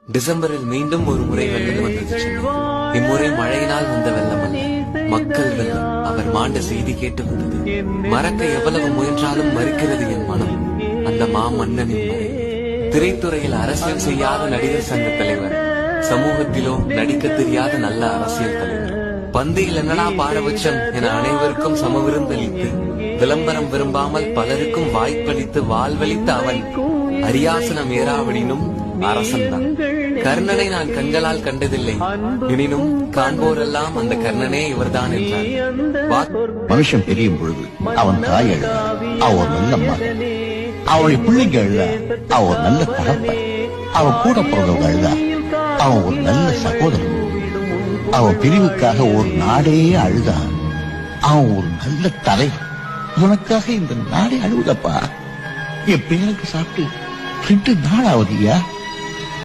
டிசம்பரில் மீண்டும் ஒரு முறை வெள்ளம் வந்தது சென்னை. இம்முறை மழையினால் வந்த வெள்ளம் அல்ல, மக்கள் வெள்ளம். அவர் மாண்ட செய்தி கேட்டு வந்தது. மறக்க எவ்வளவு முயன்றாலும் மறுக்கிறது என் மனம் அந்த மாமன்னனின் மறை. திரைத்துறையில் அரசியல் செய்யாத நடிகர் சங்க தலைவர், சமூகத்திலோ நடிக்க தெரியாத நல்ல அரசியல் தலைவர். பந்தியில் என்னடா பாரபட்சம் என அனைவருக்கும் சமவிருந்தளித்து, விளம்பரம் விரும்பாமல் பலருக்கும் வாய்ப்பளித்து வாழ்வளித்த அவன் அரியாசனம் ஏறாவிடினும் அரசன்தான். கர்ணனை நான் கண்களால் கண்டதில்லை, எனினும் காண்போரெல்லாம் அந்த கர்ணனே இவர்தான் என்றார். மனுஷன் தெரியும் பொழுது அவன் தாய் எழுத அவர் நல்ல மகன், அவளுடைய பிள்ளைங்க எழுத அவர் நல்ல தகப்பன், அவன் கூட பிறந்தவங்க எழுத அவன் ஒரு நல்ல சகோதரன், அவன் பிரிவுக்காக ஒரு நாடே அழுதான், அவன் ஒரு நல்ல தலைவன். உனக்காக இந்த நாடே அழுவுதப்பா. என் பேருக்கு சாப்பிட்டு 2 நாள் ஆகுதியா?